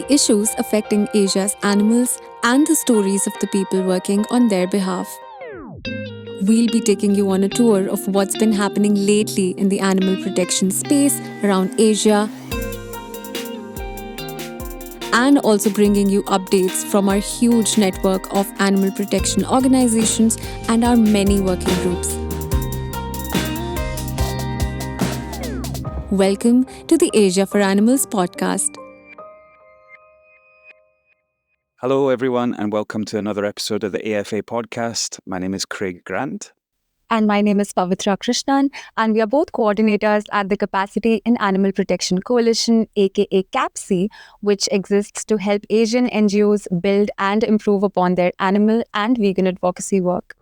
the issues affecting Asia's animals and the stories of the people working on their behalf. We'll be taking you on a tour of what's been happening lately in the animal protection space around Asia and also bringing you updates from our huge network of animal protection organizations and our many working groups. Welcome to the Asia for Animals podcast. Hello, everyone, and welcome to another episode of the AFA podcast. My name is Craig Grant. And my name is Pavitra Krishnan, and we are both coordinators at the Capacity in Animal Protection Coalition, aka CAPC, which exists to help Asian NGOs build and improve upon their animal and vegan advocacy work.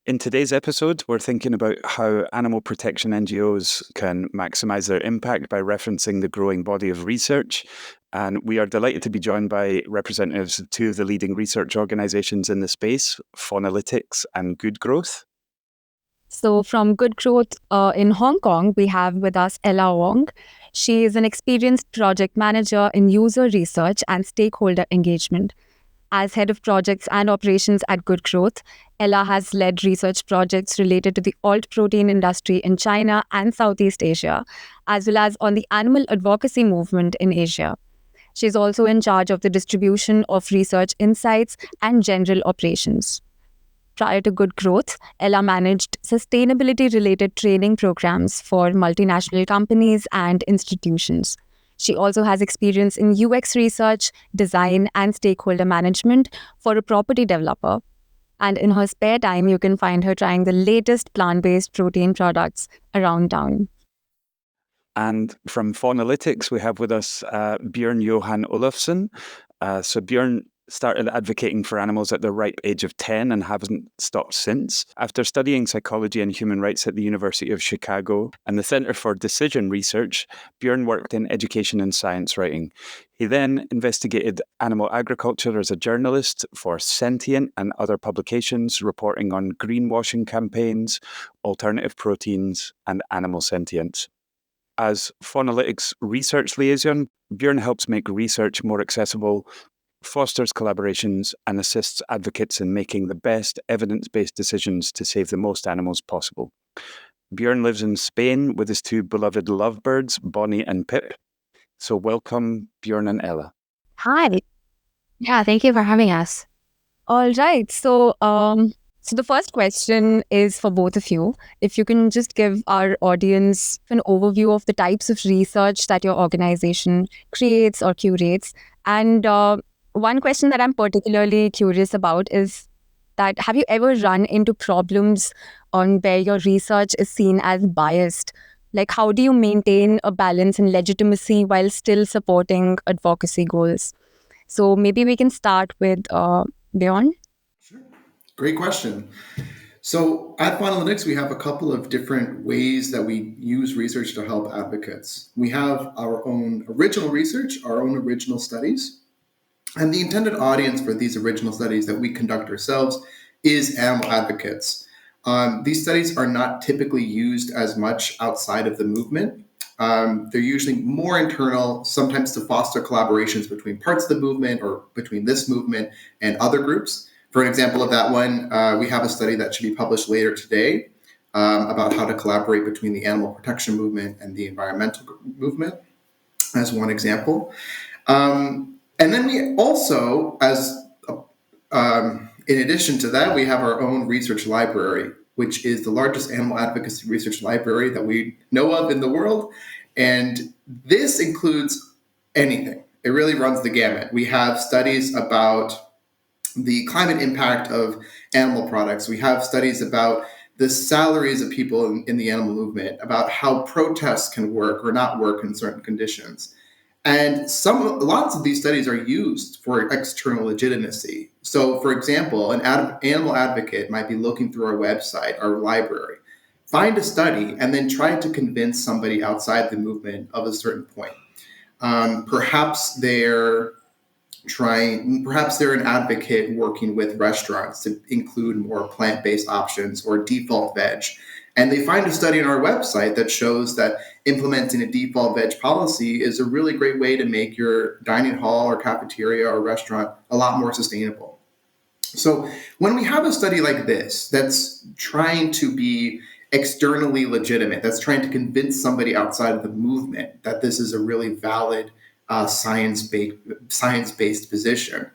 In today's episode, we're thinking about how animal protection NGOs can maximize their impact by referencing the growing body of research. And we are delighted to be joined by representatives of two of the leading research organizations in the space, Faunalytics and Good Growth. So from Good Growth in Hong Kong, we have with us Ella Wong. She is an experienced project manager in user research and stakeholder engagement. As head of projects and operations at Good Growth, Ella has led research projects related to the alt protein industry in China and Southeast Asia, as well as on the animal advocacy movement in Asia. She's also in charge of the distribution of research insights and general operations. Prior to Good Growth, Ella managed sustainability-related training programs for multinational companies and institutions. She also has experience in UX research, design, and stakeholder management for a property developer. And in her spare time, you can find her trying the latest plant-based protein products around town. And from Faunalytics, we have with us Björn Olafsson. So Björn started advocating for animals at the ripe age of 10 and hasn't stopped since. After studying psychology and human rights at the University of Chicago and the Center for Decision Research, Björn worked in education and science writing. He then investigated animal agriculture as a journalist for Sentient and other publications, reporting on greenwashing campaigns, alternative proteins, and animal sentience. As Faunalytics research liaison, Björn helps make research more accessible, fosters collaborations, and assists advocates in making the best evidence-based decisions to save the most animals possible. Björn lives in Spain with his two beloved lovebirds, Bonnie and Pip. So welcome, Björn and Ella. Hi. Yeah, thank you for having us. All right. So the first question is for both of you. If you can just give our audience an overview of the types of research that your organization creates or curates. And one question that I'm particularly curious about is that have you ever run into problems on where your research is seen as biased? Like, how do you maintain a balance and legitimacy while still supporting advocacy goals? So maybe we can start with Björn. Sure. Great question. So at Faunalytics, we have a couple of different ways that we use research to help advocates. We have our own original research, our own original studies. And the intended audience for these original studies that we conduct ourselves is animal advocates. These studies are not typically used as much outside of the movement. They're usually more internal, sometimes to foster collaborations between parts of the movement or between this movement and other groups. For an example of that one, we have a study that should be published later today about how to collaborate between the animal protection movement and the environmental movement, as one example. And then we also, in addition to that, we have our own research library, which is the largest animal advocacy research library that we know of in the world. And this includes anything. It really runs the gamut. We have studies about the climate impact of animal products. We have studies about the salaries of people in the animal movement, about how protests can work or not work in certain conditions. And lots of these studies are used for external legitimacy. So, for example, an animal advocate might be looking through our website, our library, find a study, and then try to convince somebody outside the movement of a certain point. Perhaps they're an advocate working with restaurants to include more plant-based options or default veg. And they find a study on our website that shows that implementing a default veg policy is a really great way to make your dining hall or cafeteria or restaurant a lot more sustainable. So when we have a study like this that's trying to be externally legitimate, that's trying to convince somebody outside of the movement that this is a really valid science-based position,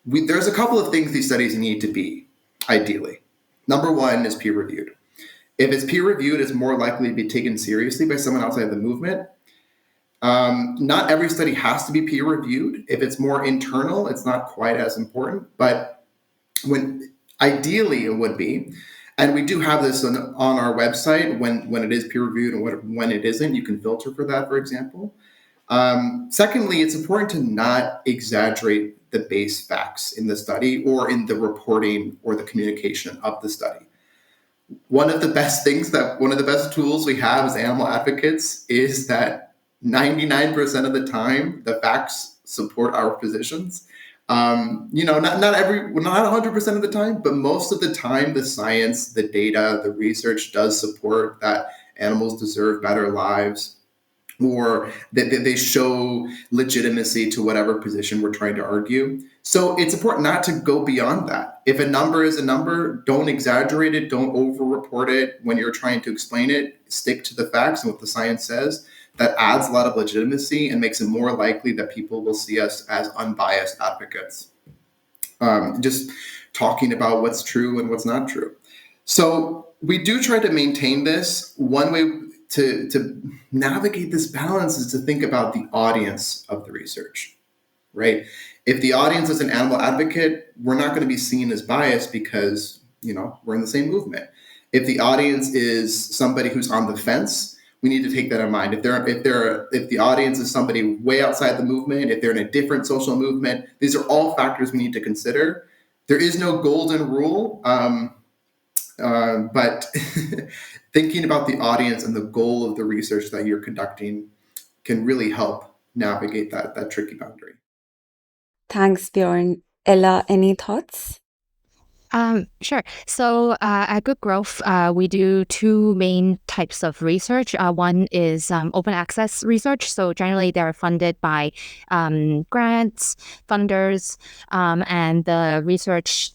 there's a couple of things these studies need to be, ideally. Number one is peer-reviewed. If it's peer-reviewed, it's more likely to be taken seriously by someone outside the movement. Not every study has to be peer-reviewed. If it's more internal, it's not quite as important, but ideally it would be. And we do have this on our website when it is peer-reviewed and when it isn't. You can filter for that, for example. Secondly, it's important to not exaggerate the base facts in the study or in the reporting or the communication of the study. One of the best tools we have as animal advocates is that 99% of the time, the facts support our positions. Not 100% of the time, but most of the time, the science, the data, the research does support that animals deserve better lives, or that they show legitimacy to whatever position we're trying to argue. So it's important not to go beyond that. If a number is a number, don't exaggerate it, don't over-report it. When you're trying to explain it, stick to the facts and what the science says. That adds a lot of legitimacy and makes it more likely that people will see us as unbiased advocates. Just talking about what's true and what's not true. So we do try to maintain this. One way to navigate this balance is to think about the audience of the research, right? If the audience is an animal advocate, we're not going to be seen as biased because, we're in the same movement. If the audience is somebody who's on the fence, we need to take that in mind. If the audience is somebody way outside the movement, if they're in a different social movement, these are all factors we need to consider. There is no golden rule, but thinking about the audience and the goal of the research that you're conducting can really help navigate that tricky boundary. Thanks, Björn. Ella, any thoughts? Sure. So at Good Growth, we do two main types of research. One is open access research. So generally they're funded by grants, funders, and the research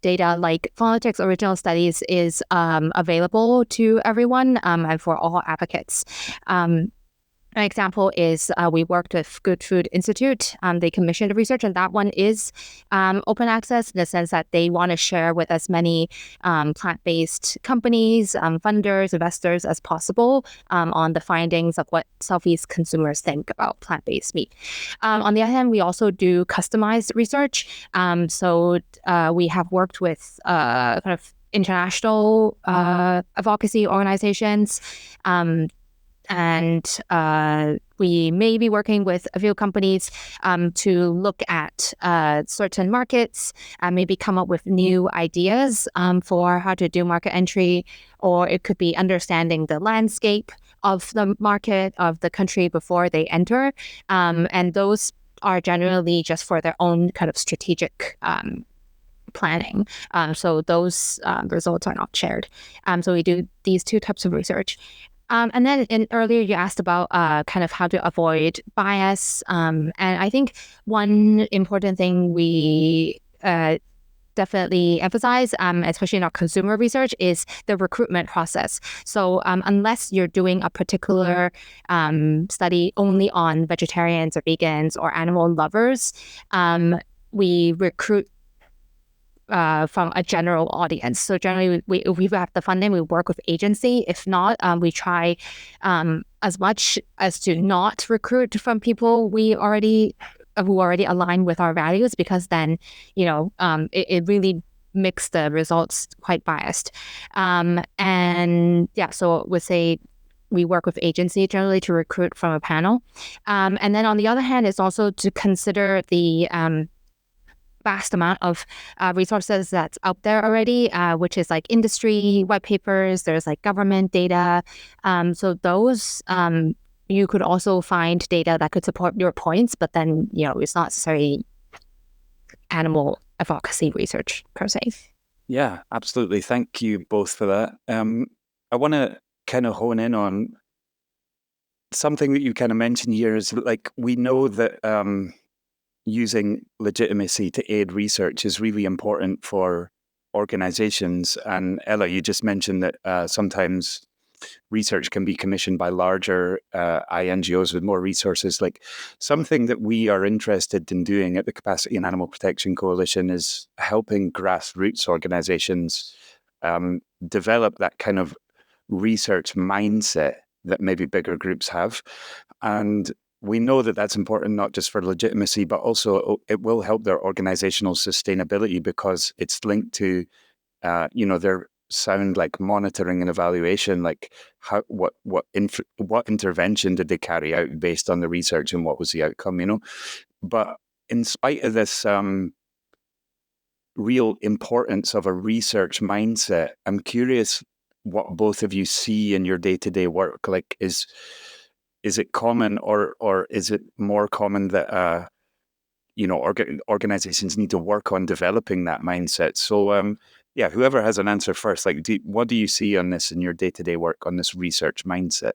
data like Faunalytics original studies is available to everyone and for all advocates. An example is we worked with Good Food Institute. They commissioned research, and that one is open access in the sense that they want to share with as many plant-based companies, funders, investors as possible on the findings of what Southeast consumers think about plant-based meat. On the other hand, we also do customized research. So we have worked with kind of international advocacy organizations, and we may be working with a few companies to look at certain markets and maybe come up with new ideas for how to do market entry, or it could be understanding the landscape of the market of the country before they enter. And those are generally just for their own kind of strategic planning. So those results are not shared. So we do these two types of research. And then earlier you asked about kind of how to avoid bias. And I think one important thing we definitely emphasize, especially in our consumer research, is the recruitment process. So unless you're doing a particular study only on vegetarians or vegans or animal lovers, we recruit from a general audience. So generally, if we have the funding, we work with agency. If not, we try as much as to not recruit from people who already align with our values, because then it really makes the results quite biased. And yeah, so we say we work with agency generally to recruit from a panel. And then on the other hand, it's also to consider the vast amount of resources that's out there already, which is like industry white papers, there's like government data. So those, you could also find data that could support your points, but then, it's not necessarily animal advocacy research per se. Yeah, absolutely. Thank you both for that. I want to kind of hone in on something that you kind of mentioned here is like, we know that using legitimacy to aid research is really important for organizations. And Ella, you just mentioned that sometimes research can be commissioned by larger INGOs with more resources. Like, something that we are interested in doing at the Capacity and Animal Protection Coalition is helping grassroots organizations develop that kind of research mindset that maybe bigger groups have. And we know that that's important not just for legitimacy, but also it will help their organizational sustainability, because it's linked to, their sound like monitoring and evaluation, like what intervention did they carry out based on the research and what was the outcome, But in spite of this real importance of a research mindset, I'm curious what both of you see in your day-to-day work. Like, is it common, or is it more common that organizations need to work on developing that mindset? So whoever has an answer first, like, what do you see on this in your day-to-day work on this research mindset?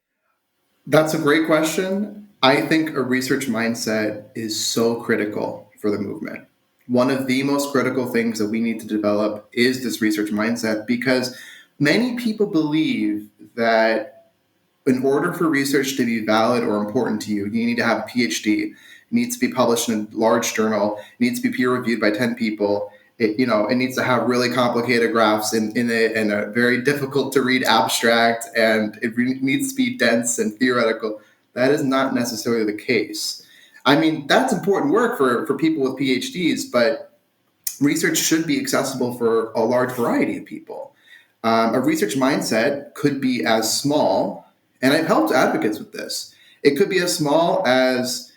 That's a great question. I think a research mindset is so critical for the movement. One of the most critical things that we need to develop is this research mindset, because many people believe that in order for research to be valid or important to you, you need to have a PhD. It needs to be published in a large journal. It needs to be peer reviewed by 10 people. It needs to have really complicated graphs in a very difficult to read abstract, and it needs to be dense and theoretical. That is not necessarily the case. I mean, that's important work for people with PhDs, but research should be accessible for a large variety of people. A research mindset could be as small, and I've helped advocates with this. It could be as small as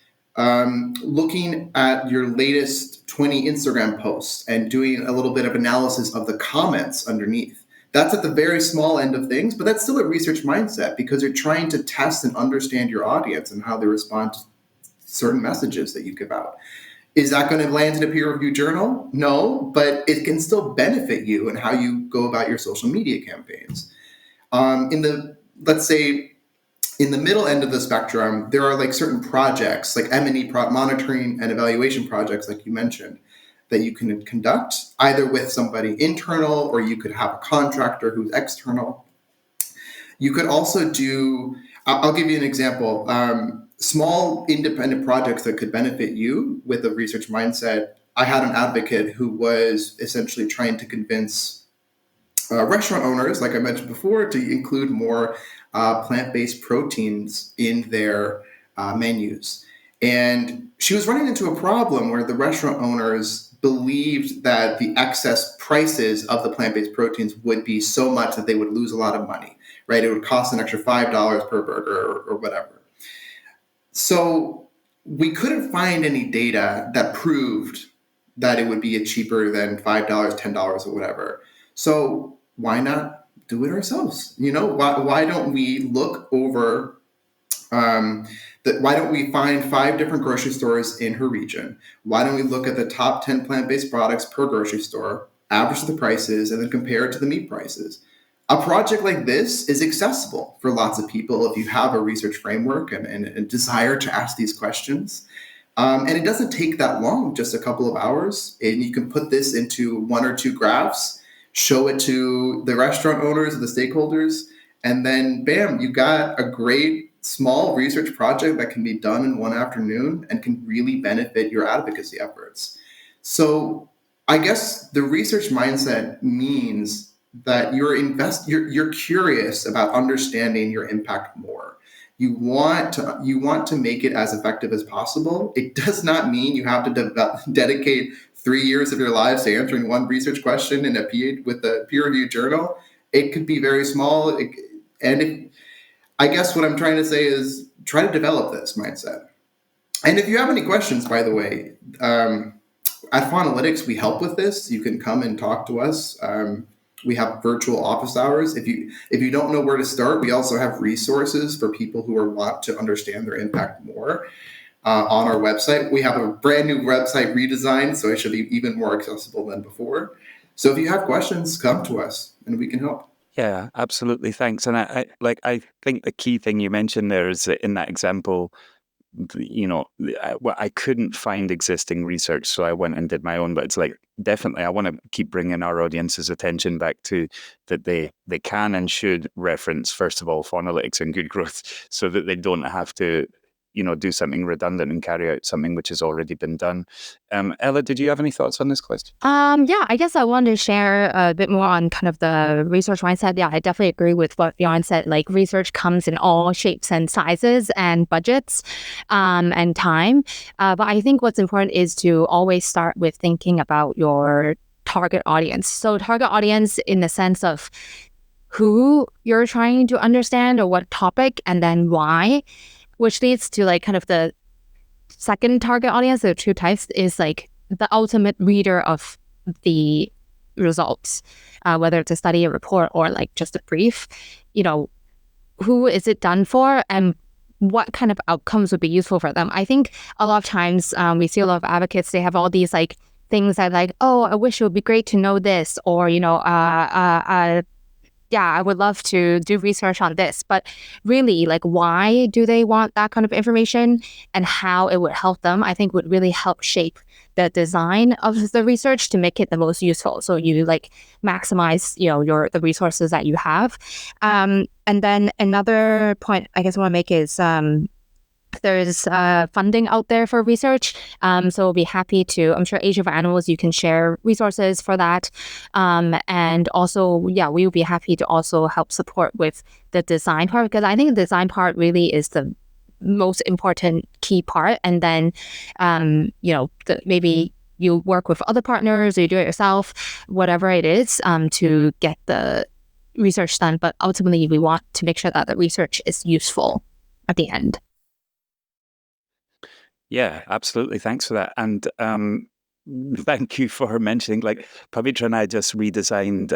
looking at your latest 20 Instagram posts and doing a little bit of analysis of the comments underneath. That's at the very small end of things, but that's still a research mindset, because you're trying to test and understand your audience and how they respond to certain messages that you give out. Is that going to land in a peer-reviewed journal? No, but it can still benefit you in how you go about your social media campaigns. Let's say, in the middle end of the spectrum, there are like certain projects, like M&E monitoring and evaluation projects, like you mentioned, that you can conduct either with somebody internal, or you could have a contractor who's external. You could also do, I'll give you an example, small independent projects that could benefit you with a research mindset. I had an advocate who was essentially trying to convince restaurant owners, like I mentioned before, to include more plant-based proteins in their menus. And she was running into a problem where the restaurant owners believed that the excess prices of the plant-based proteins would be so much that they would lose a lot of money, right? It would cost an extra $5 per burger or whatever. So we couldn't find any data that proved that it would be cheaper than $5, $10 or whatever. So why not do it ourselves? Why don't we look over why don't we find 5 different grocery stores in her region? Why don't we look at the top 10 plant-based products per grocery store, average the prices, and then compare it to the meat prices? A project like this is accessible for lots of people if you have a research framework and a desire to ask these questions. And it doesn't take that long, just a couple of hours. And you can put this into 1 or 2 graphs, show it to the restaurant owners and the stakeholders, and then bam, you got a great small research project that can be done in one afternoon and can really benefit your advocacy efforts. So I guess the research mindset means that you're curious about understanding your impact more. You want to make it as effective as possible. It does not mean you have to dedicate 3 years of your lives to answering one research question with a peer-reviewed journal. It could be very small, I guess what I'm trying to say is try to develop this mindset. And if you have any questions, by the way, at Faunalytics, we help with this. You can come and talk to us. We have virtual office hours. If you don't know where to start, we also have resources for people who want to understand their impact more on our website. We have a brand new website redesign, so it should be even more accessible than before. So if you have questions, come to us and we can help. Yeah, absolutely. Thanks. And I think the key thing you mentioned there is that in that example, I couldn't find existing research, so I went and did my own. But it's like, definitely, I want to keep bringing our audience's attention back to that they can and should reference, first of all, Faunalytics and Good Growth, so that they don't have to, do something redundant and carry out something which has already been done. Ella, did you have any thoughts on this question? Yeah, I guess I wanted to share a bit more on kind of the research mindset. Yeah, I definitely agree with what Björn said. Like, research comes in all shapes and sizes and budgets, and time. But I think what's important is to always start with thinking about your target audience. So target audience in the sense of who you're trying to understand or what topic, and then why, which leads to like kind of the second target audience. There are two types, is like the ultimate reader of the results, whether it's a study, a report, or like just a brief. Who is it done for, and what kind of outcomes would be useful for them? I think a lot of times we see a lot of advocates, they have all these like things that like, oh, I wish it would be great to know this, or yeah, I would love to do research on this. But really, like, why do they want that kind of information, and how it would help them, I think would really help shape the design of the research to make it the most useful. So you like maximize, the resources that you have. And then another point I guess I want to make is there's funding out there for research. So we'll be happy to, I'm sure Asia for Animals, you can share resources for that. And also, yeah, we will be happy to also help support with the design part, because I think the design part really is the most important key part. And then, maybe you work with other partners or you do it yourself, whatever it is, to get the research done. But ultimately, we want to make sure that the research is useful at the end. Yeah, absolutely. Thanks for that. And thank you for mentioning, like, Pavitra and I just redesigned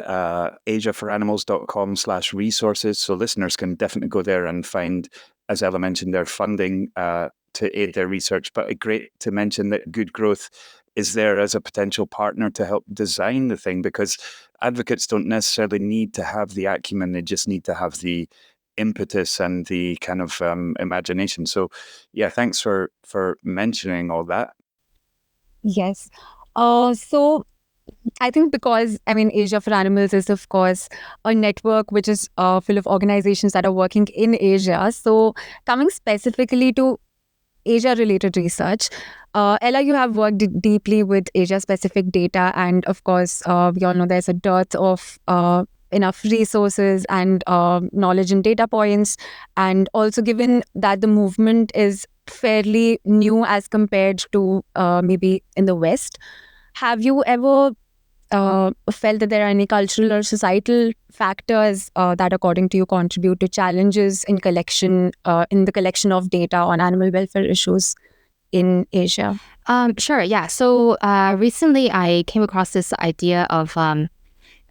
asiaforanimals.com/resources. So listeners can definitely go there and find, as Ella mentioned, their funding to aid their research. But great to mention that Good Growth is there as a potential partner to help design the thing, because advocates don't necessarily need to have the acumen. They just need to have the impetus and the kind of imagination. So yeah, thanks for mentioning all that. Yes. So I think because, Asia for Animals is, of course, a network which is full of organizations that are working in Asia. So coming specifically to Asia-related research, Ella, you have worked deeply with Asia-specific data. And of course, we all know there's a dearth of enough resources and knowledge and data points. And also, given that the movement is fairly new as compared to maybe in the West, have you ever felt that there are any cultural or societal factors that, according to you, contribute to challenges in the collection of data on animal welfare issues in Asia? Sure, yeah. So recently I came across this idea of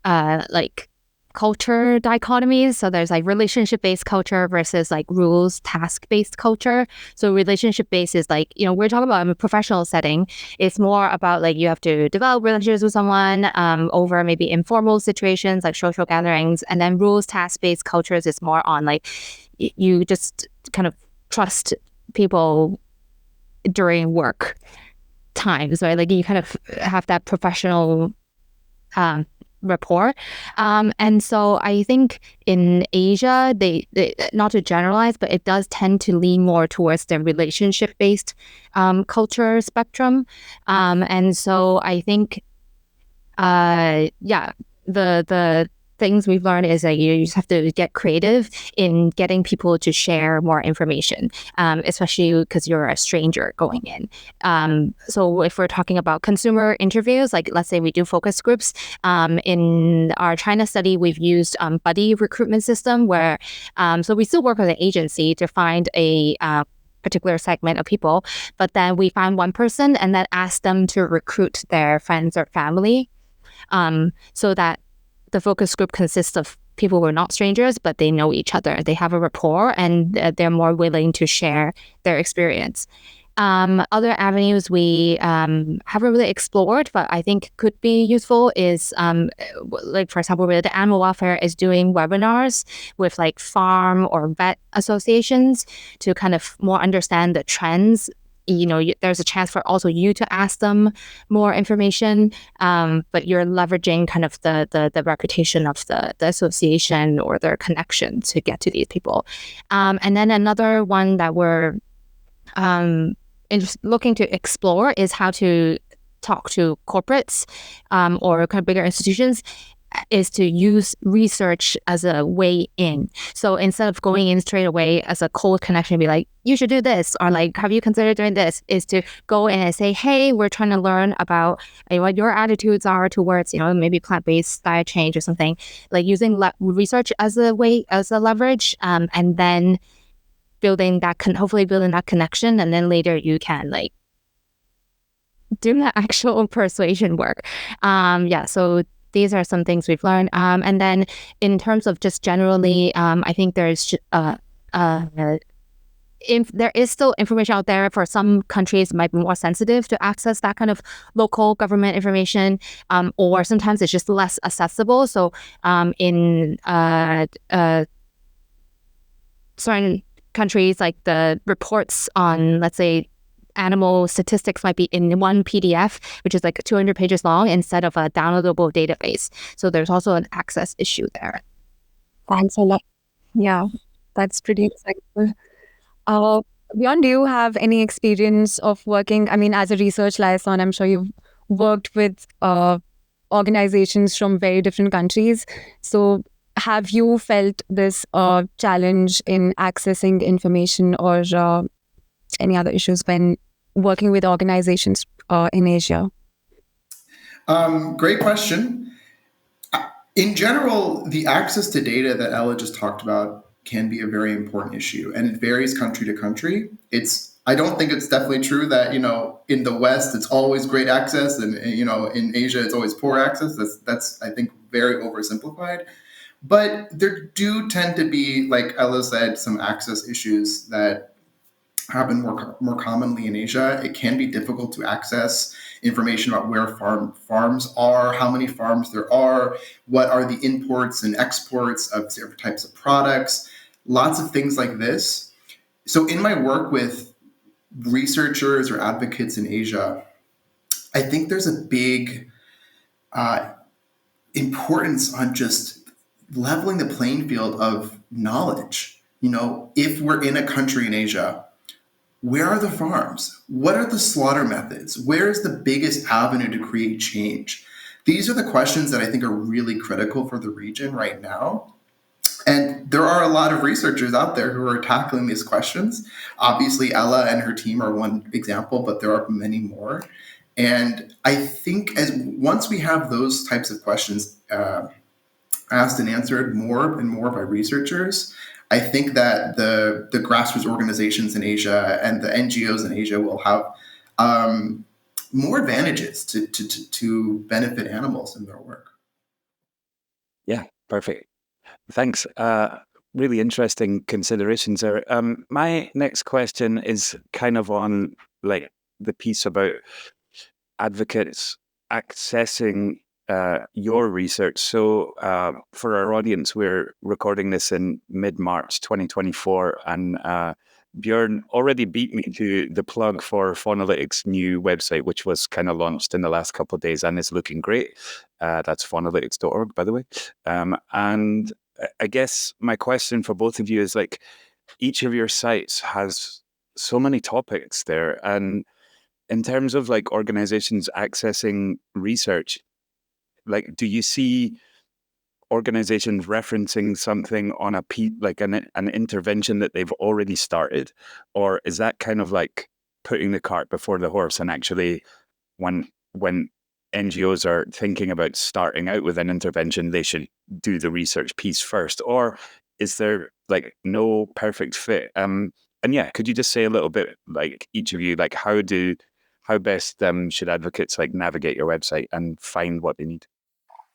like culture dichotomies. So there's like relationship-based culture versus like rules, task-based culture. So relationship-based is like, we're talking about a professional setting. It's more about like you have to develop relationships with someone over maybe informal situations like social gatherings. And then rules, task-based cultures is more on like you just kind of trust people during work times, right? Like you kind of have that professional rapport. And so I think in Asia, they not to generalize, but it does tend to lean more towards the relationship-based culture spectrum. And so I think, the things we've learned is that you just have to get creative in getting people to share more information, especially because you're a stranger going in. So if we're talking about consumer interviews, like let's say we do focus groups, in our China study, we've used buddy recruitment system where, so we still work with an agency to find a particular segment of people, but then we find one person and then ask them to recruit their friends or family, so that the focus group consists of people who are not strangers, but they know each other. They have a rapport and they're more willing to share their experience. Other avenues we haven't really explored, but I think could be useful is like, for example, the animal welfare is doing webinars with like farm or vet associations to kind of more understand the trends. There's a chance for also you to ask them more information, but you're leveraging kind of the reputation of the association or their connection to get to these people. And then another one that we're looking to explore is how to talk to corporates or kind of bigger institutions, is to use research as a way in. So instead of going in straight away as a cold connection, be like, you should do this, or like, have you considered doing this, is to go in and say, hey, we're trying to learn about what your attitudes are towards, maybe plant-based diet change or something, like using research as a way, as a leverage, and then hopefully building that connection, and then later you can like do the actual persuasion work. So these are some things we've learned. And then in terms of just generally, I think there's if there is still information out there for some countries might be more sensitive to access that kind of local government information, or sometimes it's just less accessible. So in certain countries, like the reports on, let's say, animal statistics might be in one PDF, which is like 200 pages long, instead of a downloadable database. So there's also an access issue there. Thanks a lot. Yeah, that's pretty insightful. Björn, do you have any experience of working, as a research liaison, I'm sure you've worked with organizations from very different countries. So have you felt this challenge in accessing information or any other issues when working with organizations in Asia? Great question. In general, the access to data that Ella just talked about can be a very important issue, and it varies country to country. I don't think it's definitely true that, in the West, it's always great access, and, in Asia, it's always poor access. That's I think, very oversimplified. But there do tend to be, like Ella said, some access issues that happen more commonly in Asia. It can be difficult to access information about where farms are, how many farms there are, what are the imports and exports of different types of products, lots of things like this. So in my work with researchers or advocates in Asia, I think there's a big importance on just leveling the playing field of knowledge. If we're in a country in Asia, where are the farms? What are the slaughter methods? Where is the biggest avenue to create change? These are the questions that I think are really critical for the region right now. And there are a lot of researchers out there who are tackling these questions. Obviously, Ella and her team are one example, but there are many more. And I think once we have those types of questions asked and answered more and more by researchers, I think that the grassroots organizations in Asia and the NGOs in Asia will have more advantages to benefit animals in their work. Yeah, perfect. Thanks. Really interesting considerations there. My next question is kind of on like the piece about advocates accessing your research. So for our audience, we're recording this in mid-March 2024, and Björn already beat me to the plug for Faunalytics' new website, which was kind of launched in the last couple of days and is looking great. That's faunalytics.org, by the way. And I guess my question for both of you is, like, each of your sites has so many topics there, and in terms of like organizations accessing research, like, do you see organizations referencing something on like an intervention that they've already started, or is that kind of like putting the cart before the horse? And actually, when NGOs are thinking about starting out with an intervention, they should do the research piece first, or is there like no perfect fit? And yeah, could you just say a little bit, like each of you, like how best should advocates like navigate your website and find what they need?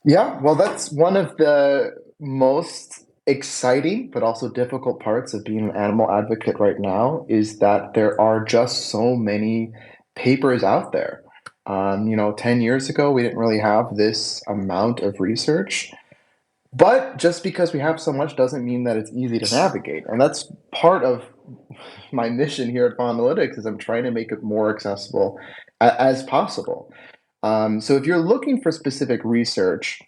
Yeah, well, that's one of the most exciting but also difficult parts of being an animal advocate right now is that there are just so many papers out there. 10 years ago, we didn't really have this amount of research. But just because we have so much doesn't mean that it's easy to navigate. And that's part of my mission here at Faunalytics is I'm trying to make it more accessible as possible. So if you're looking for specific research,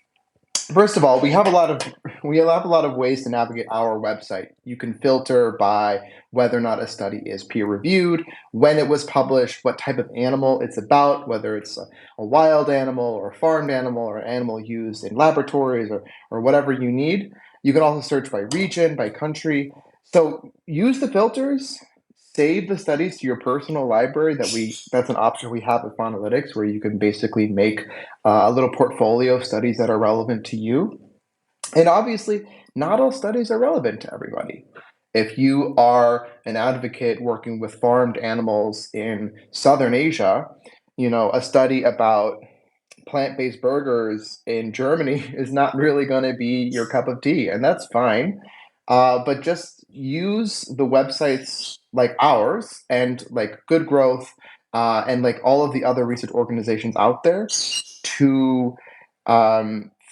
first of all, we have a lot of ways to navigate our website. You can filter by whether or not a study is peer reviewed, when it was published, what type of animal it's about, whether it's a wild animal or a farmed animal or an animal used in laboratories or whatever you need. You can also search by region, by country. So use the filters, save the studies to your personal library. That's an option we have at Faunalytics where you can basically make a little portfolio of studies that are relevant to you. And obviously, not all studies are relevant to everybody. If you are an advocate working with farmed animals in Southern Asia, a study about plant-based burgers in Germany is not really going to be your cup of tea, and that's fine. But just use the websites like ours and like Good Growth and like all of the other research organizations out there to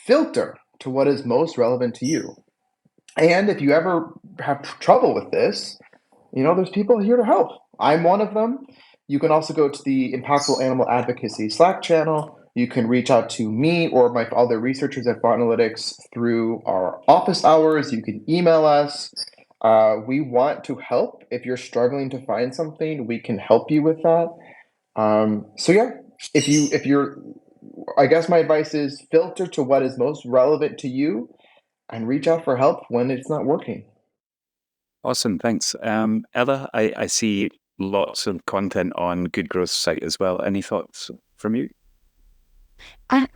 filter to what is most relevant to you. And if you ever have trouble with this, there's people here to help. I'm one of them. You can also go to the Impactful Animal Advocacy Slack channel. You can reach out to me or my other researchers at Faunalytics through our office hours. You can email us. We want to help. If you're struggling to find something, we can help you with that. So yeah, if you're, I guess my advice is filter to what is most relevant to you and reach out for help when it's not working. Awesome, thanks. Ella, I see lots of content on Good Growth site as well. Any thoughts from you? I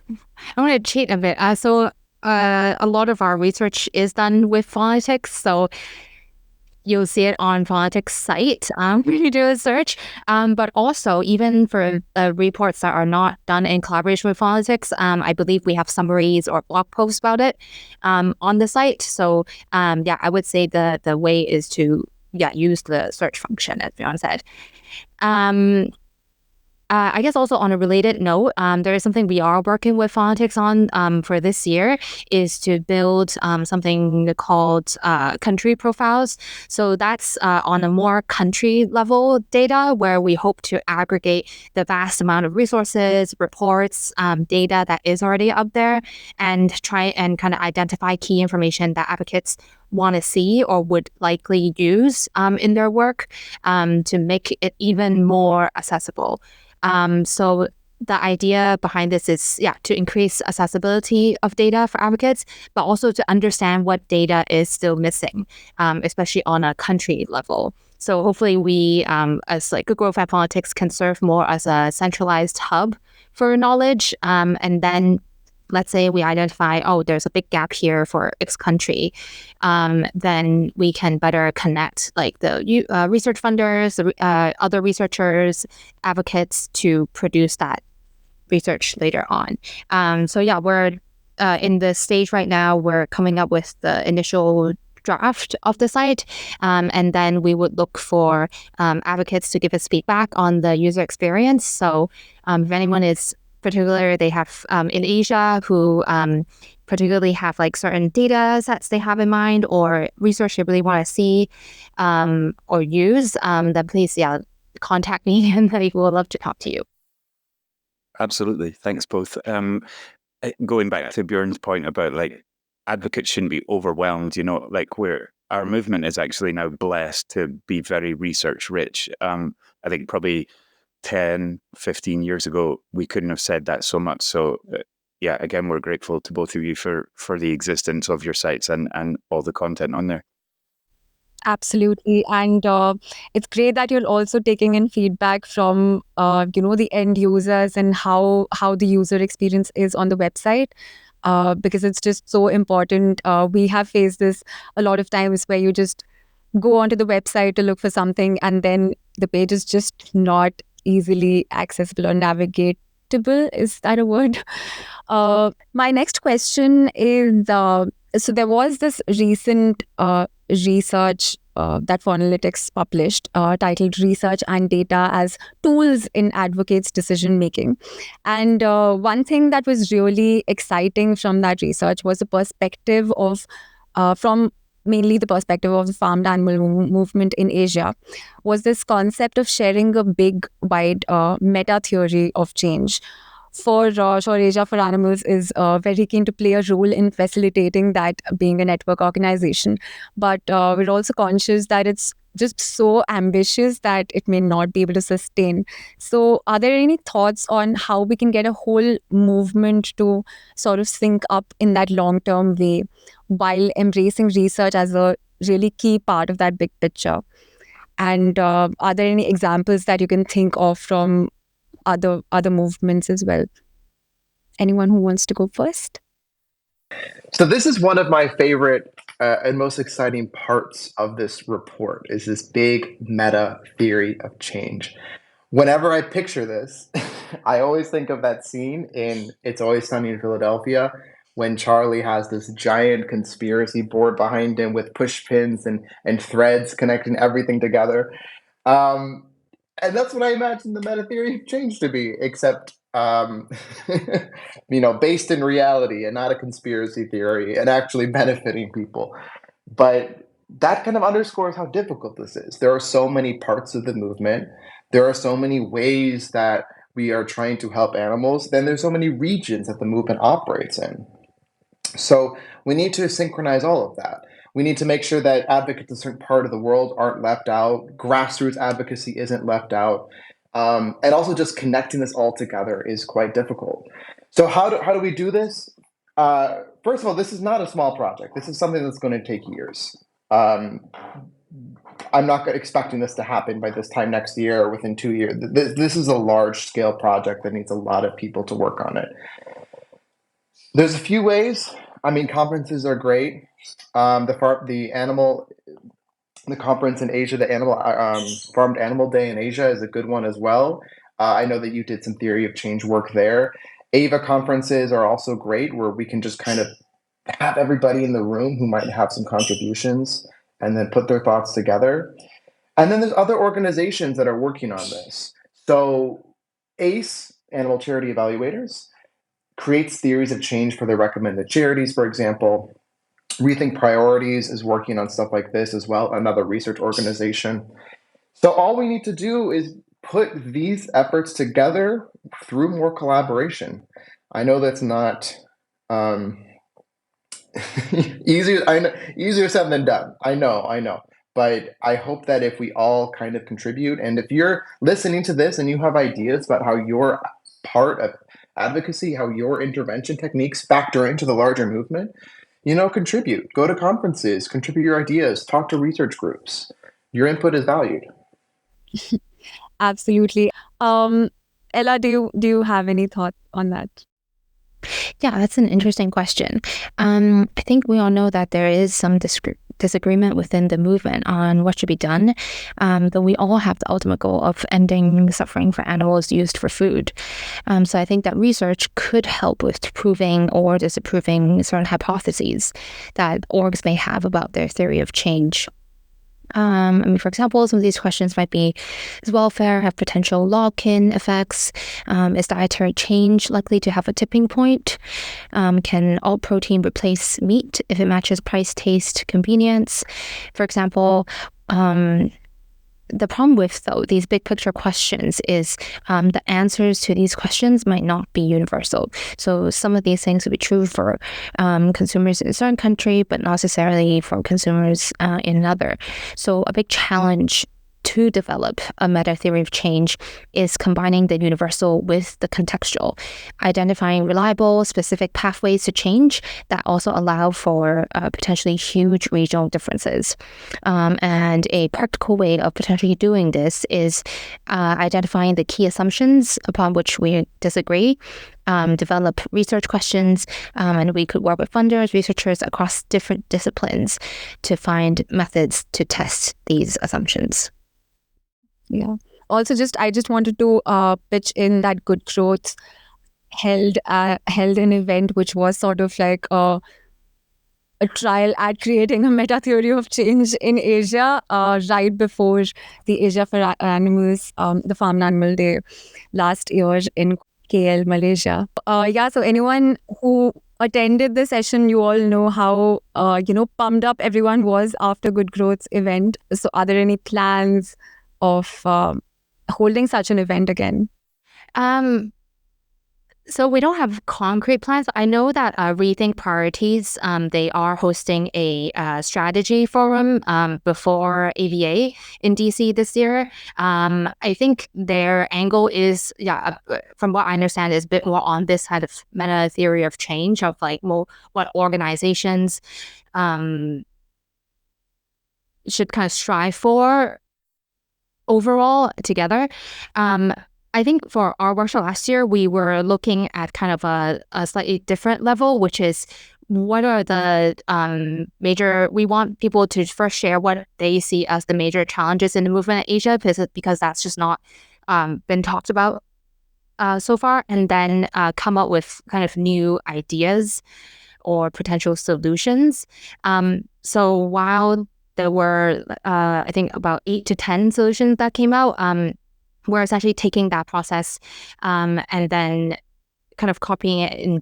want to cheat a bit. So a lot of our research is done with Faunalytics. So you'll see it on Faunalytics site when you do a search. But also, even for reports that are not done in collaboration with Faunalytics, I believe we have summaries or blog posts about it on the site. So I would say the way is to use the search function, as Björn said. I guess also on a related note, there is something we are working with Faunalytics on for this year is to build something called country profiles. So that's on a more country level data where we hope to aggregate the vast amount of resources, reports, data that is already up there and try and kind of identify key information that advocates want to see or would likely use in their work to make it even more accessible. So the idea behind this is, to increase accessibility of data for advocates, but also to understand what data is still missing, especially on a country level. So hopefully we, as like Good Growth and Faunalytics, can serve more as a centralized hub for knowledge. And then let's say we identify, there's a big gap here for X country, then we can better connect like the research funders, other researchers, advocates to produce that research later on. We're in the stage right now, we're coming up with the initial draft of the site, and then we would look for advocates to give us feedback on the user experience. So if anyone is particular, they have in Asia who particularly have like certain data sets they have in mind or research they really want to see or use, then please contact me and we will love to talk to you. Absolutely. Thanks both. Going back to Björn's point about like advocates shouldn't be overwhelmed, like our movement is actually now blessed to be very research rich. I think probably 10, 15 years ago, we couldn't have said that so much. So again, we're grateful to both of you for the existence of your sites and all the content on there. Absolutely. And it's great that you're also taking in feedback from, the end users and how the user experience is on the website. Because it's just so important. We have faced this a lot of times where you just go onto the website to look for something and then the page is just not easily accessible or navigatable. Is that a word? My next question is, So there was this recent research that Faunalytics published titled Research and Data as Tools in Advocates' Decision Making. And one thing that was really exciting from that research was the perspective of, from mainly the perspective of the farmed animal movement in Asia, was this concept of sharing a big, wide meta theory of change. For Asia for Animals is very keen to play a role in facilitating that, being a network organization. But we're also conscious that it's just so ambitious that it may not be able to sustain. So are there any thoughts on how we can get a whole movement to sort of sync up in that long-term way while embracing research as a really key part of that big picture? And are there any examples that you can think of from other movements as well? Anyone who wants to go first? So this is one of my favorite and most exciting parts of this report, is this big meta theory of change. Whenever I picture this, I always think of that scene in It's Always Sunny in Philadelphia when Charlie has this giant conspiracy board behind him with push pins and threads connecting everything together. And that's what I imagine the meta theory of change to be, except based in reality and not a conspiracy theory, and actually benefiting people. But that kind of underscores how difficult this is. There are so many parts of the movement. There are so many ways that we are trying to help animals. Then there's so many regions that the movement operates in. So we need to synchronize all of that. We need to make sure that advocates in a certain part of the world aren't left out. Grassroots advocacy isn't left out. And also just connecting this all together is quite difficult. So how do we do this? First of all, this is not a small project. This is something that's going to take years. I'm not expecting this to happen by this time next year or within 2 years. This is a large-scale project that needs a lot of people to work on it. There's a few ways. I mean, conferences are great. The conference in Asia, the Farmed Animal Day in Asia is a good one as well. I know that you did some theory of change work there. AVA conferences are also great, where we can just kind of have everybody in the room who might have some contributions and then put their thoughts together. And then there's other organizations that are working on this. So ACE, Animal Charity Evaluators, creates theories of change for their recommended charities, for example. Rethink Priorities is working on stuff like this as well, another research organization. So all we need to do is put these efforts together through more collaboration. I know that's not easier said than done. I know. But I hope that if we all kind of contribute, and if you're listening to this and you have ideas about how your part of advocacy, how your intervention techniques factor into the larger movement, contribute. Go to conferences, contribute your ideas, talk to research groups. Your input is valued. Absolutely. Ella, do you have any thought on that? Yeah, that's an interesting question. I think we all know that there is some disagreement within the movement on what should be done, but we all have the ultimate goal of ending suffering for animals used for food. So I think that research could help with proving or disapproving certain hypotheses that orgs may have about their theory of change. For example, some of these questions might be, does welfare have potential lock-in effects? Is dietary change likely to have a tipping point? Can alt protein replace meat if it matches price, taste, convenience? For example, the problem with, though, these big picture questions is the answers to these questions might not be universal. So some of these things would be true for consumers in a certain country, but not necessarily for consumers in another. So a big challenge to develop a meta theory of change is combining the universal with the contextual, identifying reliable, specific pathways to change that also allow for potentially huge regional differences. And a practical way of potentially doing this is identifying the key assumptions upon which we disagree, develop research questions, and we could work with funders, researchers across different disciplines to find methods to test these assumptions. Yeah. Also, I just wanted to pitch in that Good Growth held an event which was sort of like a trial at creating a meta theory of change in Asia right before the Asia for Animals, the Farm Animal Day last year in KL, Malaysia. So anyone who attended the session, you all know how pumped up everyone was after Good Growth's event. So are there any plans of holding such an event again? So we don't have concrete plans. I know that Rethink Priorities, they are hosting a strategy forum before AVA in DC this year. I think their angle is, from what I understand, is a bit more on this kind of meta theory of change of like more what organizations should kind of strive for overall together. I think for our workshop last year, we were looking at kind of a slightly different level, which is what are the we want people to first share what they see as the major challenges in the movement in Asia, because that's just not been talked about so far, and then come up with kind of new ideas or potential solutions. So while there were, I think, about 8 to 10 solutions that came out, we're essentially taking that process and then kind of copying it in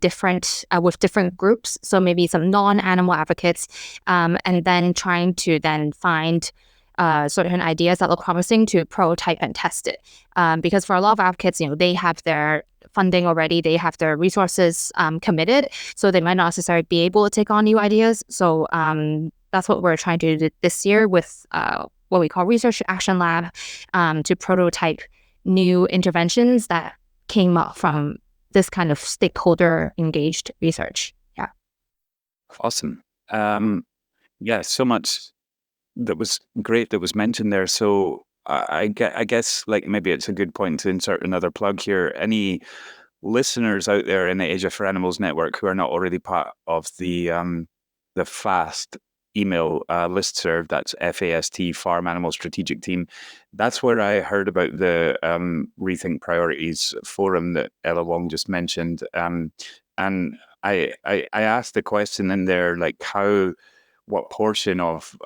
with different groups. So maybe some non-animal advocates, and then trying to then find certain ideas that look promising to prototype and test it. Because for a lot of advocates, they have their funding already, they have their resources committed, so they might not necessarily be able to take on new ideas. So that's what we're trying to do this year with what we call Research Action Lab, to prototype new interventions that came up from this kind of stakeholder engaged research. Yeah. Awesome. So much that was great that was mentioned there. So I guess like maybe it's a good point to insert another plug here. Any listeners out there in the Asia for Animals network who are not already part of the FAST email listserv, that's FAST, Farm Animal Strategic Team. That's where I heard about the Rethink Priorities forum that Ella Wong just mentioned. And I asked the question in there, like what portion of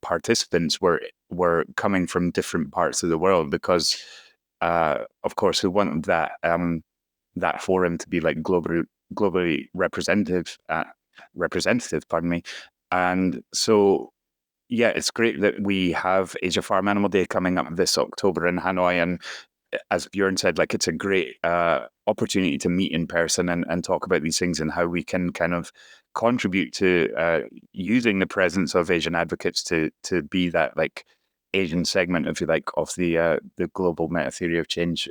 participants were coming from different parts of the world, because of course we want that forum to be like globally representative, pardon me. And so, yeah, it's great that we have Asia Farm Animal Day coming up this October in Hanoi. And as Björn said, like it's a great opportunity to meet in person and talk about these things and how we can kind of contribute to using the presence of Asian advocates to be that like Asian segment, if you like, of the global meta theory of change.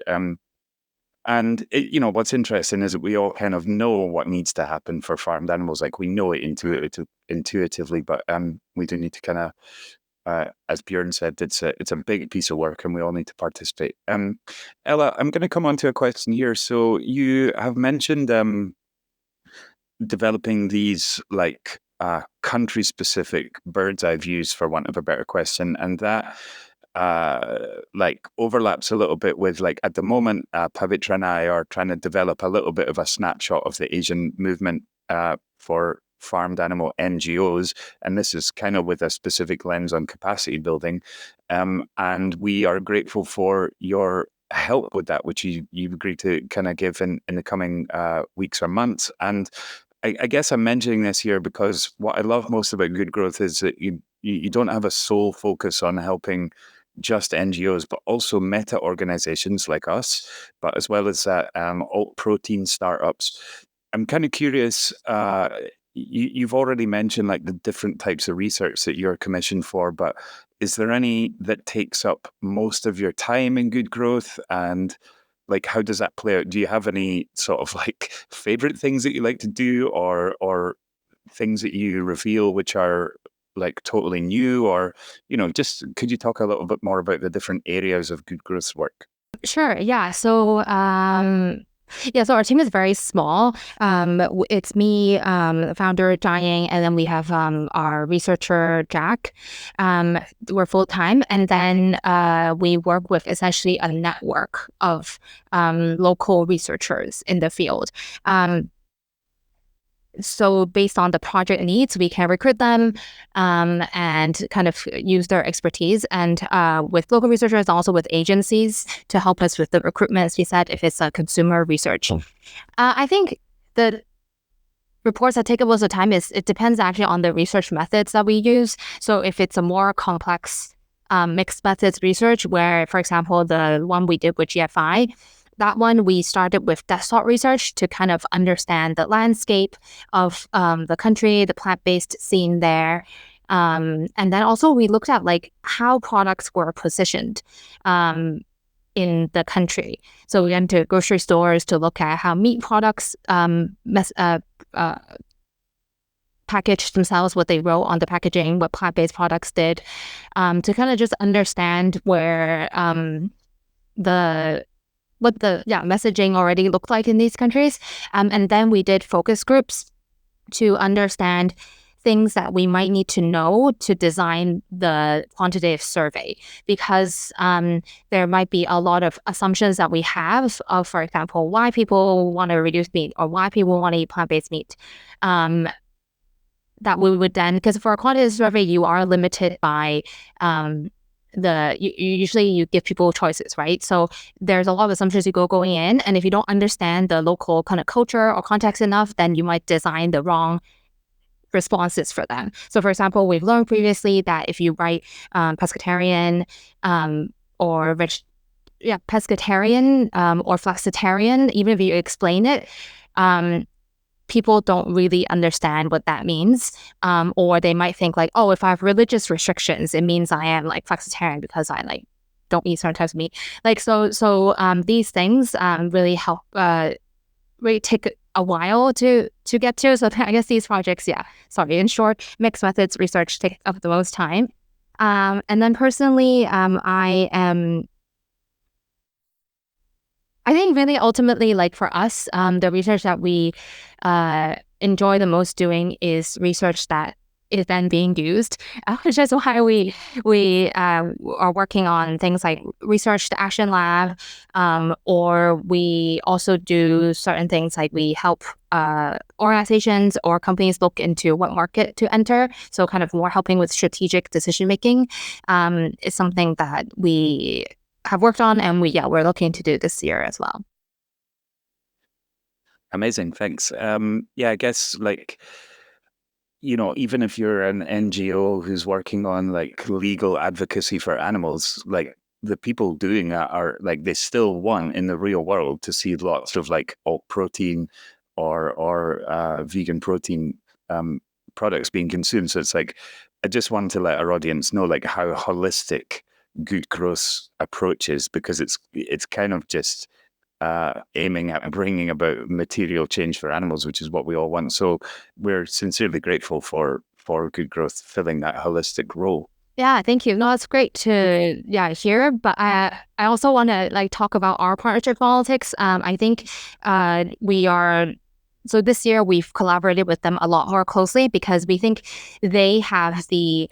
And what's interesting is that we all kind of know what needs to happen for farmed animals. Like we know it intuitively, but we do need to kind of, as Björn said, it's a big piece of work, and we all need to participate. Ella, I'm going to come on to a question here. So you have mentioned developing these like country-specific bird's eye views, for want of a better question, and that like overlaps a little bit with like at the moment Pavitra and I are trying to develop a little bit of a snapshot of the Asian movement for farmed animal NGOs, and this is kind of with a specific lens on capacity building, and we are grateful for your help with that, which you've agreed to kind of give in the coming weeks or months. And I guess I'm mentioning this here because what I love most about Good Growth is that you don't have a sole focus on helping just NGOs, but also meta organizations like us, but as well as alt protein startups. I'm kind of curious, you've already mentioned like the different types of research that you're commissioned for, but is there any that takes up most of your time in Good Growth? And like, how does that play out? Do you have any sort of like favorite things that you like to do, or things that you reveal which are like totally new, or just could you talk a little bit more about the different areas of Good Growth's work? Sure. Yeah. So so our team is very small. It's me, the founder Jiaying, and then we have our researcher Jack. We're full time, and then we work with essentially a network of local researchers in the field. So based on the project needs, we can recruit them and kind of use their expertise. And with local researchers, also with agencies to help us with the recruitment, as we said, if it's a consumer research. I think the reports that take up most of the time it depends actually on the research methods that we use. So if it's a more complex mixed methods research, where, for example, the one we did with GFI, that one we started with desktop research to kind of understand the landscape of the country, the plant-based scene there. And then also we looked at like how products were positioned in the country. So we went to grocery stores to look at how meat products packaged themselves, what they wrote on the packaging, what plant-based products did, to kind of just understand where what the messaging already looked like in these countries. And then we did focus groups to understand things that we might need to know to design the quantitative survey, because there might be a lot of assumptions that we have of, for example, why people want to reduce meat or why people want to eat plant-based meat. That we would then, because for a quantitative survey, you are limited by usually you give people choices, right? So there's a lot of assumptions going in, and if you don't understand the local kind of culture or context enough, then you might design the wrong responses for them. So for example, we've learned previously that if you write pescatarian or pescatarian or flexitarian, even if you explain it, people don't really understand what that means. Or they might think like, oh, if I have religious restrictions, it means I am like flexitarian because I like don't eat certain types of meat. Like so these things really help really take a while to get to. So I guess these projects, in short, mixed methods research takes up the most time. And then personally, I think really ultimately, like for us, the research that we enjoy the most doing is research that is then being used, which is why we are working on things like research to action lab, or we also do certain things like we help organizations or companies look into what market to enter. So kind of more helping with strategic decision making is something that we have worked on, and we're looking to do this year as well. Amazing, thanks. I guess like, even if you're an NGO who's working on like legal advocacy for animals, like the people doing that are like, they still want in the real world to see lots of like alt protein or vegan protein products being consumed. So it's like, I just wanted to let our audience know like how holistic Good Growth approach is, because it's kind of just aiming at bringing about material change for animals, which is what we all want. So we're sincerely grateful for Good Growth filling that holistic role. Yeah, thank you. No, it's great to hear. But I also want to like talk about our partnership politics. I think we are. So this year we've collaborated with them a lot more closely because we think they have the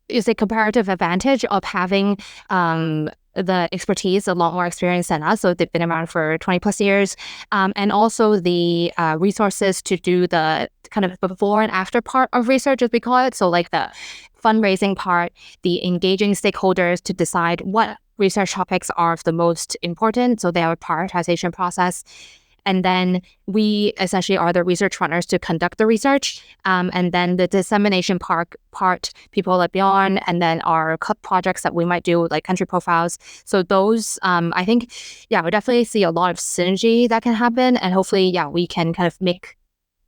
is a comparative advantage of having the expertise, a lot more experience than us. So they've been around for 20 plus years. And also the resources to do the kind of before and after part of research, as we call it. So like the fundraising part, the engaging stakeholders to decide what research topics are the most important. So they have a prioritization process. And then we essentially are the research runners to conduct the research. And then the dissemination part, people like Björn, and then our projects that we might do, like country profiles. So those, I think, we definitely see a lot of synergy that can happen. And hopefully, we can kind of make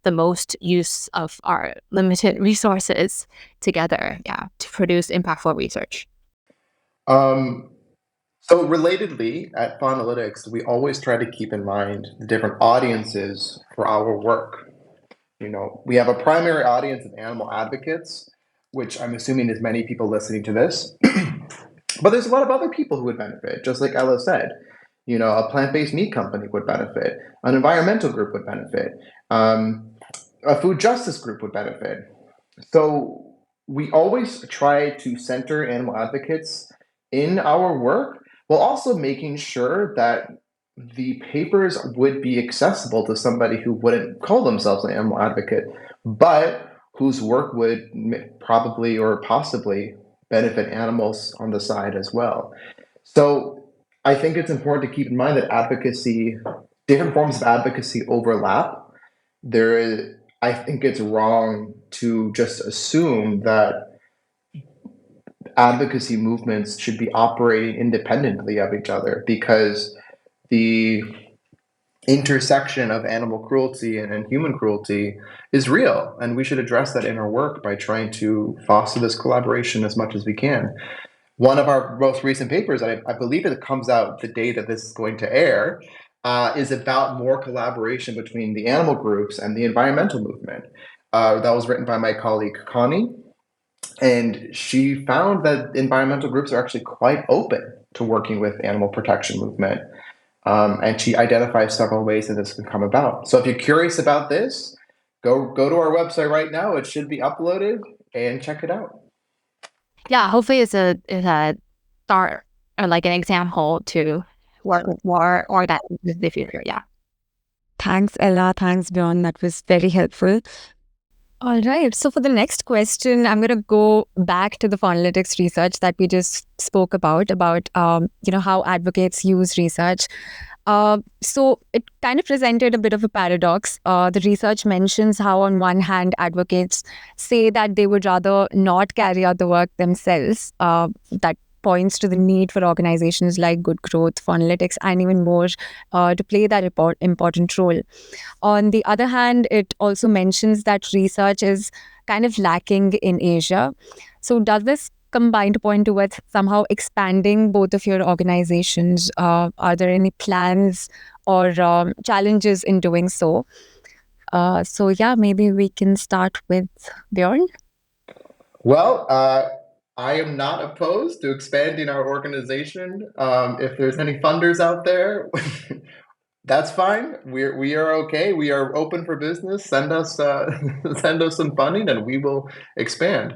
the most use of our limited resources together, to produce impactful research. So relatedly, at Faunalytics, we always try to keep in mind the different audiences for our work. We have a primary audience of animal advocates, which I'm assuming is many people listening to this. But there's a lot of other people who would benefit, just like Ella said. A plant-based meat company would benefit. An environmental group would benefit. A food justice group would benefit. So we always try to center animal advocates in our work, while also making sure that the papers would be accessible to somebody who wouldn't call themselves an animal advocate, but whose work would probably or possibly benefit animals on the side as well. So I think it's important to keep in mind that different forms of advocacy overlap. I think it's wrong to just assume that advocacy movements should be operating independently of each other, because the intersection of animal cruelty and human cruelty is real, and we should address that in our work by trying to foster this collaboration as much as we can. One of our most recent papers, I believe it comes out the day that this is going to air, is about more collaboration between the animal groups and the environmental movement. That was written by my colleague Connie, and she found that environmental groups are actually quite open to working with animal protection movement. And she identifies several ways that this can come about. So if you're curious about this, go to our website right now. It should be uploaded, and check it out. Yeah, hopefully it's a start or like an example to work with more organizations in the future. Yeah. Thanks, Ella. Thanks, Björn. That was very helpful. All right. So for the next question, I'm going to go back to the Faunalytics research that we just spoke about how advocates use research. So it kind of presented a bit of a paradox. The research mentions how on one hand, advocates say that they would rather not carry out the work themselves. That points to the need for organizations like Good Growth, Faunalytics, and even more to play that important role. On the other hand, it also mentions that research is kind of lacking in Asia. So does this combine to point towards somehow expanding both of your organizations? Are there any plans or challenges in doing so? Maybe we can start with Björn. Well, I am not opposed to expanding our organization. If there's any funders out there, that's fine. We are okay. We are open for business. Send us some funding, and we will expand.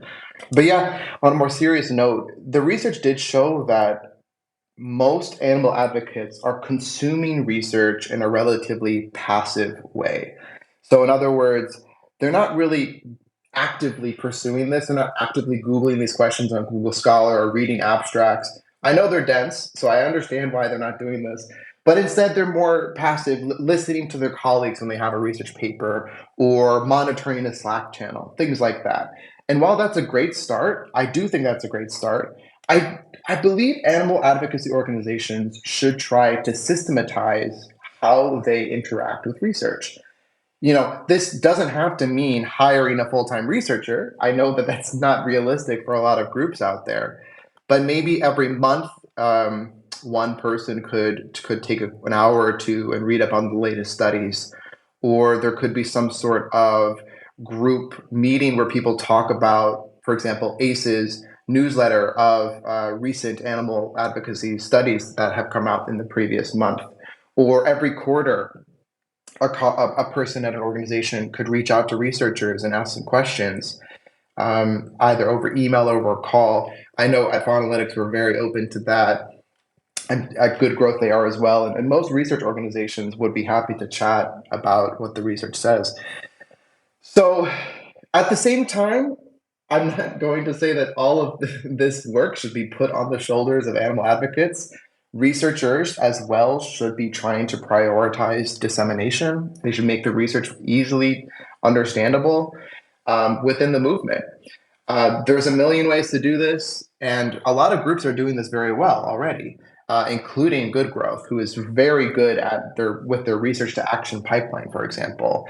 But yeah, on a more serious note, the research did show that most animal advocates are consuming research in a relatively passive way. So, in other words, they're not really actively pursuing this. They're not actively Googling these questions on Google Scholar or reading abstracts. I know they're dense, so I understand why they're not doing this. But instead, they're more passive, listening to their colleagues when they have a research paper or monitoring a Slack channel, things like that. And while that's a great start, I do think that's a great start. I believe animal advocacy organizations should try to systematize how they interact with research. This doesn't have to mean hiring a full-time researcher. I know that that's not realistic for a lot of groups out there, but maybe every month, one person could take an hour or two and read up on the latest studies, or there could be some sort of group meeting where people talk about, for example, ACE's newsletter of recent animal advocacy studies that have come out in the previous month, or every quarter a person at an organization could reach out to researchers and ask some questions, either over email or over a call. I know at Faunalytics we're very open to that, and at Good Growth they are as well. And most research organizations would be happy to chat about what the research says. So at the same time, I'm not going to say that all of this work should be put on the shoulders of animal advocates. Researchers as well should be trying to prioritize dissemination. They should make the research easily understandable within the movement. There's a million ways to do this, and a lot of groups are doing this very well already, including Good Growth, who is very good with their research to action pipeline, for example.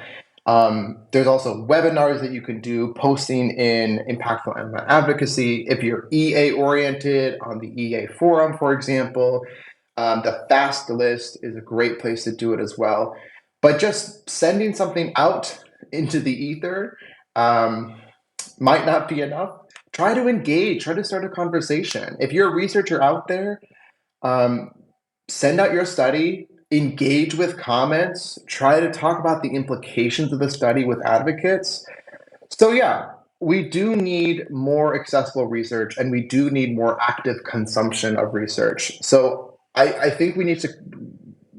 There's also webinars that you can do, posting in impactful animal advocacy. If you're EA oriented, on the EA forum, for example, the FAST list is a great place to do it as well. But just sending something out into the ether might not be enough. Try to engage, try to start a conversation. If you're a researcher out there, send out your study, engage with comments, try to talk about the implications of the study with advocates. So yeah, we do need more accessible research, and we do need more active consumption of research. So I think we need to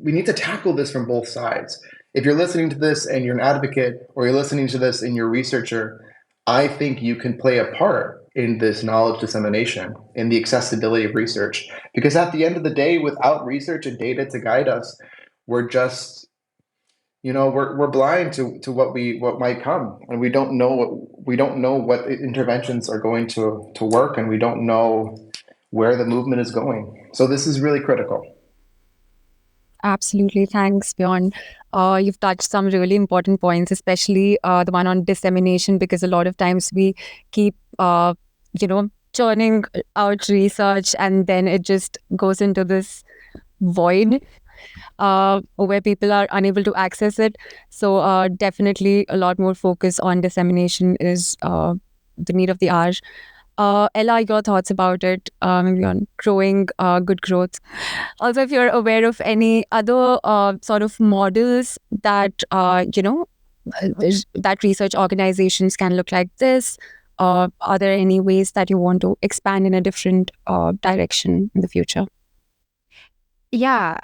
we need to tackle this from both sides. If you're listening to this and you're an advocate, or you're listening to this and you're a researcher, I think you can play a part in this knowledge dissemination, in the accessibility of research. Because at the end of the day, without research and data to guide us, we're just, we're blind to what might come, and we don't know what interventions are going to work, and we don't know where the movement is going. So this is really critical. Absolutely. Thanks, Bjorn. You've touched some really important points, especially the one on dissemination, because a lot of times we keep, churning out research and then it just goes into this void where people are unable to access it. So definitely a lot more focus on dissemination is the need of the hour. Ella, your thoughts about it, maybe on growing good growth. Also, if you're aware of any other sort of models that, that research organizations can look like this, are there any ways that you want to expand in a different direction in the future? Yeah.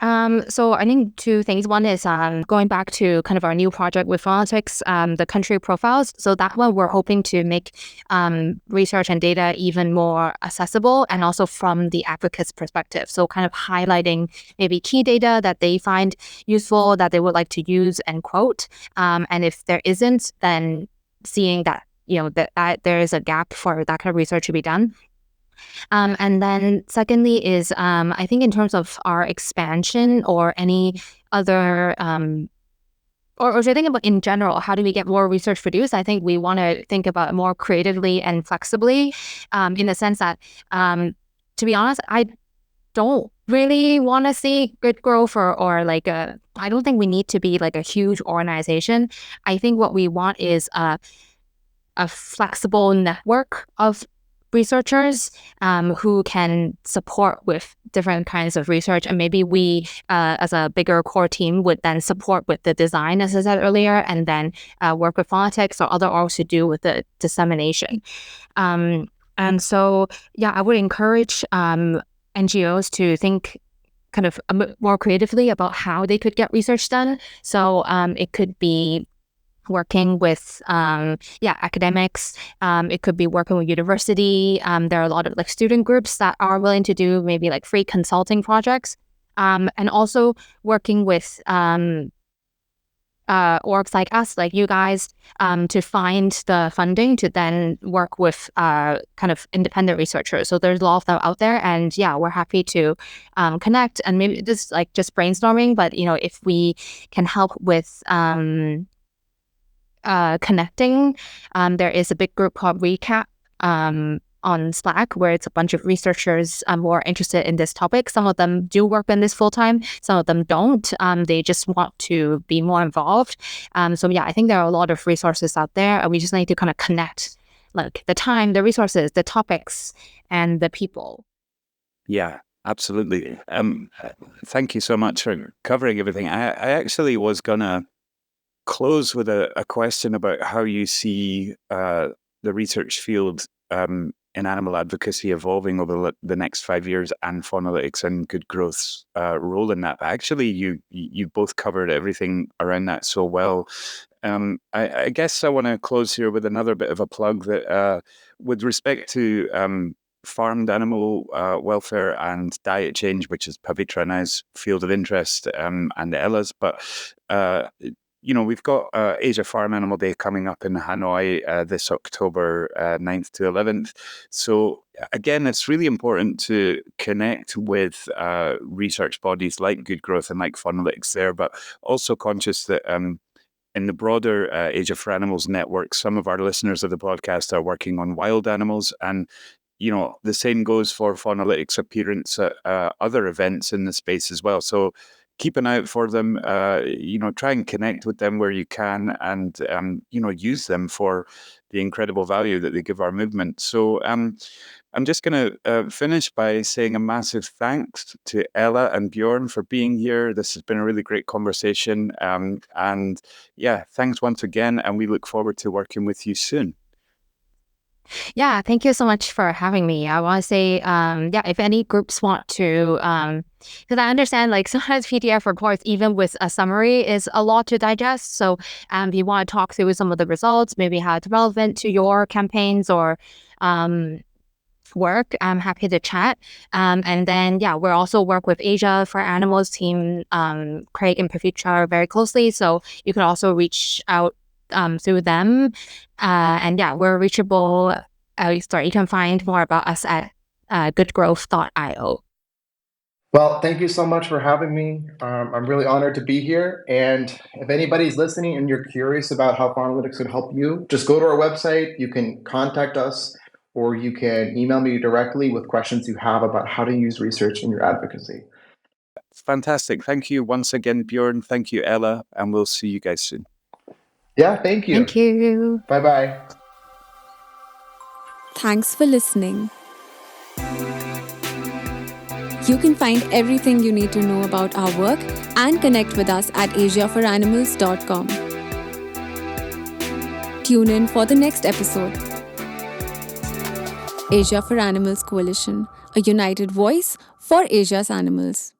So I think two things. One is going back to kind of our new project with Faunalytics, the country profiles. So that one we're hoping to make research and data even more accessible, and also from the advocate's perspective. So kind of highlighting maybe key data that they find useful, that they would like to use and quote. And if there isn't, then seeing that, that there is a gap for that kind of research to be done. And then secondly is, I think in terms of our expansion or any other, or if you think about in general, how do we get more research produced? I think we want to think about more creatively and flexibly, in the sense that, to be honest, I don't really want to see good growth or like I don't think we need to be like a huge organization. I think what we want is a flexible network of researchers who can support with different kinds of research, and maybe we as a bigger core team would then support with the design, as I said earlier, and then work with Faunalytics or other orgs to do with the dissemination. And so I would encourage NGOs to think kind of more creatively about how they could get research done. So it could be working with academics. It could be working with university. There are a lot of like student groups that are willing to do maybe like free consulting projects, and also working with orgs like us, like you guys, to find the funding to then work with kind of independent researchers. So there's a lot of them out there, and we're happy to connect, and maybe just brainstorming, but if we can help with connecting. There is a big group called Recap on Slack, where it's a bunch of researchers who are interested in this topic. Some of them do work in this full time, some of them don't. They just want to be more involved. I think there are a lot of resources out there, and we just need to kind of connect like the time, the resources, the topics, and the people. Yeah, absolutely. Thank you so much for covering everything. I actually was gonna close with a question about how you see the research field in animal advocacy evolving over the next 5 years, and Faunalytics and Good Growth's role in that. But actually, you both covered everything around that so well. I guess I want to close here with another bit of a plug that, with respect to farmed animal welfare and diet change, which is Pavitra and I's field of interest, and Ella's, but we've got Asia Farm Animal Day coming up in Hanoi this October 9th to 11th. So again, it's really important to connect with research bodies like Good Growth and like Faunalytics there, but also conscious that in the broader Asia for Animals network, some of our listeners of the podcast are working on wild animals, and the same goes for Faunalytics' appearance at other events in the space as well. So keep an eye out for them, try and connect with them where you can, and, use them for the incredible value that they give our movement. So I'm just going to finish by saying a massive thanks to Ella and Bjorn for being here. This has been a really great conversation. And thanks once again, and we look forward to working with you soon. Yeah, thank you so much for having me. I want to say, if any groups want to, because I understand like sometimes PDF reports, even with a summary, is a lot to digest. So, if you want to talk through some of the results, maybe how it's relevant to your campaigns or work, I'm happy to chat. And then, we're also work with Asia for Animals team, Craig and Pavitra very closely. So you can also reach out through them. We're reachable. You can find more about us at goodgrowth.io. Well, thank you so much for having me. I'm really honored to be here. And if anybody's listening and you're curious about how Faunalytics could help you, just go to our website. You can contact us, or you can email me directly with questions you have about how to use research in your advocacy. Fantastic. Thank you once again, Björn. Thank you, Ella. And we'll see you guys soon. Yeah, thank you. Thank you. Bye-bye. Thanks for listening. You can find everything you need to know about our work and connect with us at asiaforanimals.com. Tune in for the next episode. Asia for Animals Coalition, a united voice for Asia's animals.